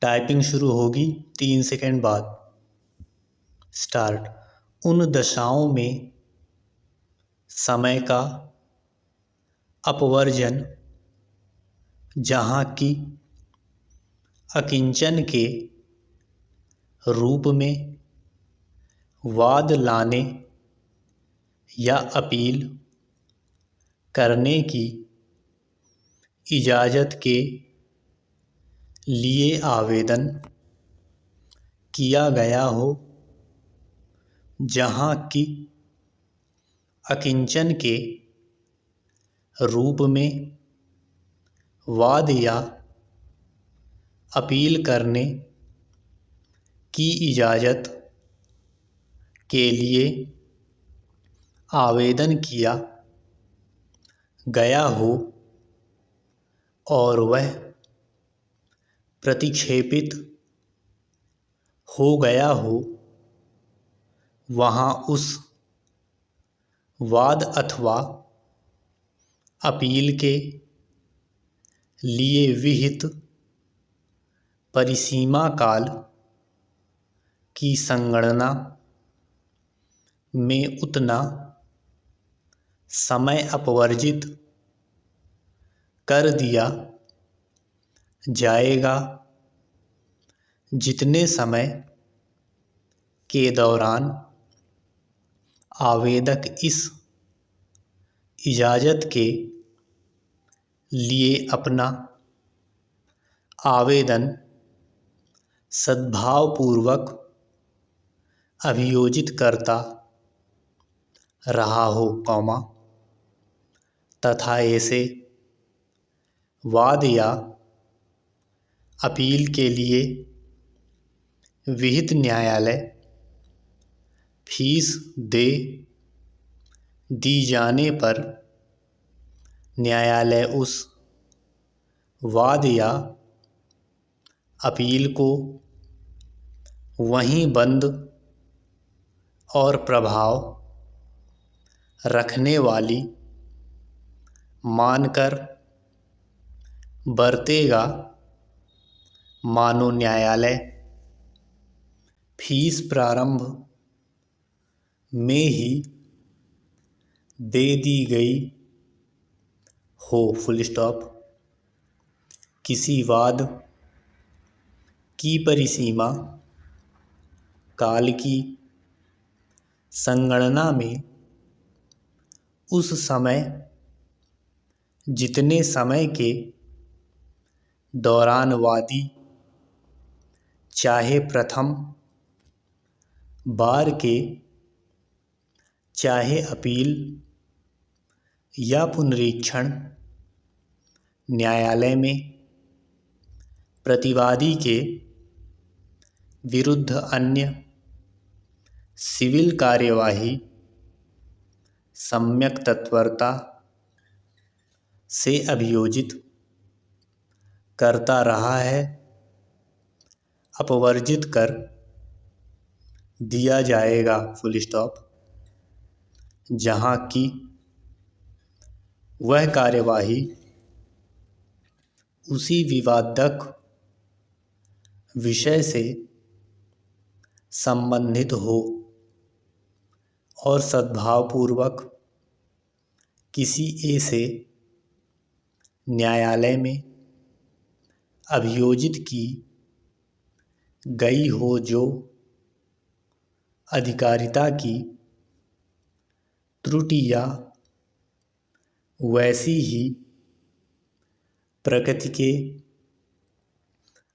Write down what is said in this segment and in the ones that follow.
Typing शुरू होगी 3 second बाद। स्टार्ट। उन दशाओं में समय का अपवर्जन जहाँ की अकिंचन के रूप में वाद लाने या अपील करने की इजाज़त के लिए आवेदन किया गया हो, जहाँ की अकिंचन के रूप में वाद या अपील करने की इजाज़त के लिए आवेदन किया गया हो और वह प्रतिक्षेपित हो गया हो, वहाँ उस वाद अथवा अपील के लिए विहित परिसीमा काल की संगणना में उतना समय अपवर्जित कर दिया जाएगा जितने समय के दौरान आवेदक इस इजाज़त के लिए अपना आवेदन सद्भावपूर्वक अभियोजित करता रहा हो, तथा ऐसे वाद या अपील के लिए विहित न्यायालय फीस दे दी जाने पर न्यायालय उस वाद या अपील को वहीं बंद और प्रभाव रखने वाली मानकर बरतेगा, मानो न्यायालय फीस प्रारंभ में ही दे दी गई हो। Full stop. किसी वाद की परिसीमा काल की संगणना में उस समय जितने समय के दौरान वादी चाहे प्रथम बार के चाहे अपील या पुनरीक्षण न्यायालय में प्रतिवादी के विरुद्ध अन्य सिविल कार्यवाही सम्यक तत्परता से अभियोजित करता रहा है, अपवर्जित कर दिया जाएगा। Full stop. जहाँ की वह कार्यवाही उसी विवादक विषय से संबंधित हो और सद्भावपूर्वक किसी ऐसे न्यायालय में अभियोजित की गई हो जो अधिकारिता की त्रुटि या वैसी ही प्रकृति के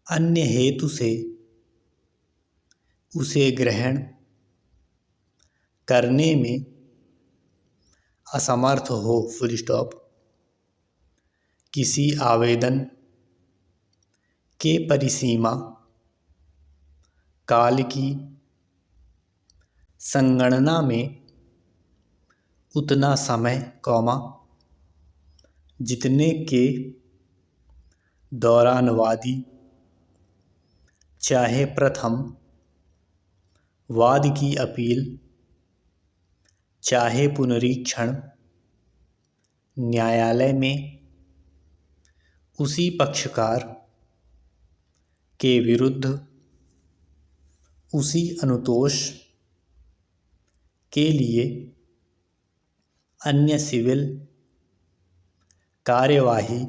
अन्य हेतु से उसे ग्रहण करने में असमर्थ हो। Full stop. किसी आवेदन के परिसीमा काल की संगणना में उतना समय, जितने के दौरान वादी चाहे प्रथम वाद की अपील चाहे पुनरीक्षण न्यायालय में उसी पक्षकार के विरुद्ध उसी अनुतोष के लिए अन्य सिविल कार्यवाही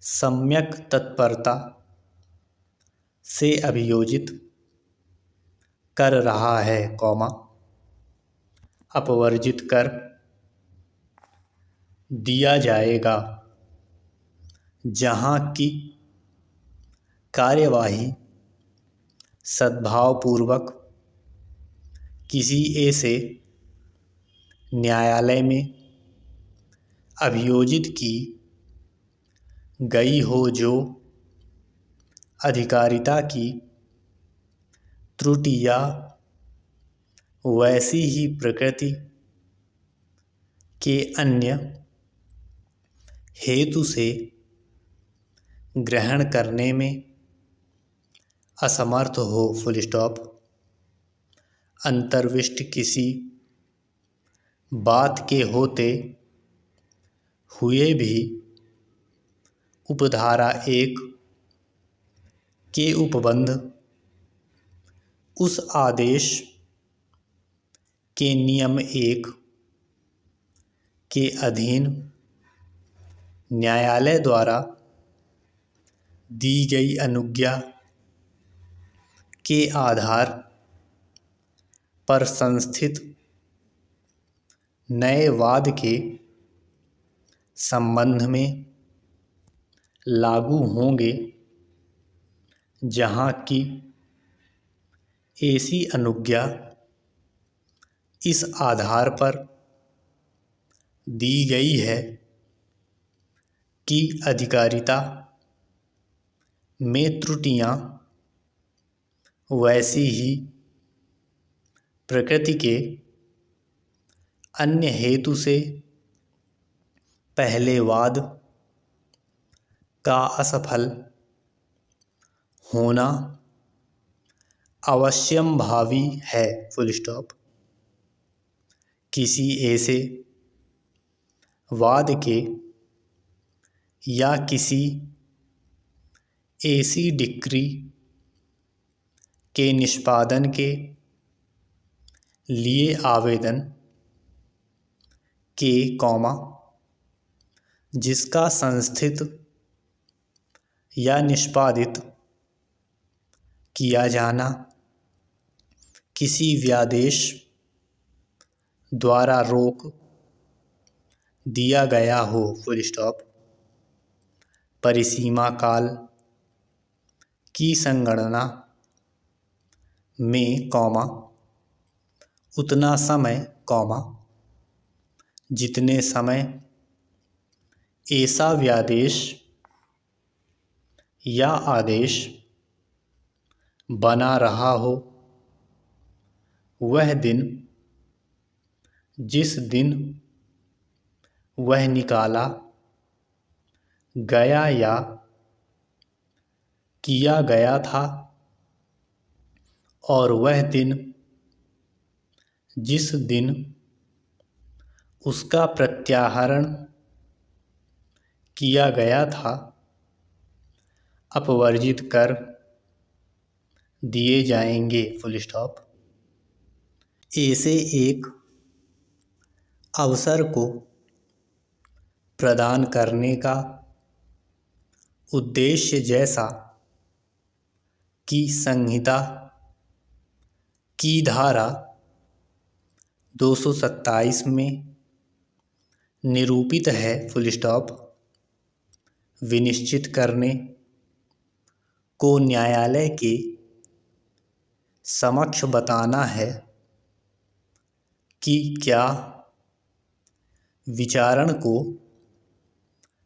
सम्यक तत्परता से अभियोजित कर रहा है, अपवर्जित कर दिया जाएगा जहां की कार्यवाही सद्भावपूर्वक किसी ऐसे न्यायालय में अभियोजित की गई हो जो अधिकारिता की त्रुटि या वैसी ही प्रकृति के अन्य हेतु से ग्रहण करने में असमर्थ हो, अंतर्विष्ट किसी बात के होते हुए भी उपधारा 1 के उपबंध उस आदेश के नियम 1 के अधीन न्यायालय द्वारा दी गई अनुज्ञा के आधार पर संस्थित नए वाद के संबंध में लागू होंगे, जहां की ऐसी अनुज्ञा इस आधार पर दी गई है कि अधिकारिता में त्रुटियां वैसी ही प्रकृति के अन्य हेतु से पहले वाद का असफल होना अवश्यंभावी है, किसी ऐसे वाद के या किसी ऐसी डिक्री के निष्पादन के लिए आवेदन के जिसका संस्थित या निष्पादित किया जाना किसी व्यादेश द्वारा रोक दिया गया हो, परिसीमा काल की संगणना में, उतना समय, जितने समय ऐसा व्यादेश या आदेश बना रहा हो, वह दिन जिस दिन वह निकाला गया या किया गया था, और वह दिन जिस दिन उसका प्रत्याहरण किया गया था, अपवर्जित कर दिए जाएंगे, ऐसे एक अवसर को प्रदान करने का उद्देश्य जैसा कि संहिता की धारा 227 में निरूपित है, विनिश्चित करने को न्यायालय के समक्ष बताना है कि क्या विचारण को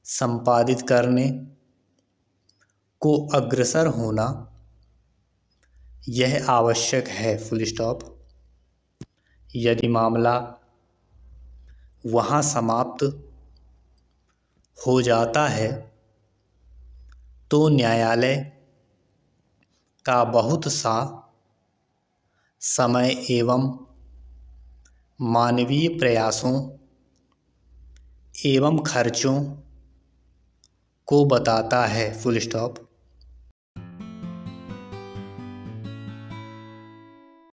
संपादित करने को अग्रसर होना यह आवश्यक है, यदि मामला वहाँ समाप्त हो जाता है तो न्यायालय का बहुत सा समय एवं मानवीय प्रयासों एवं खर्चों को बताता है,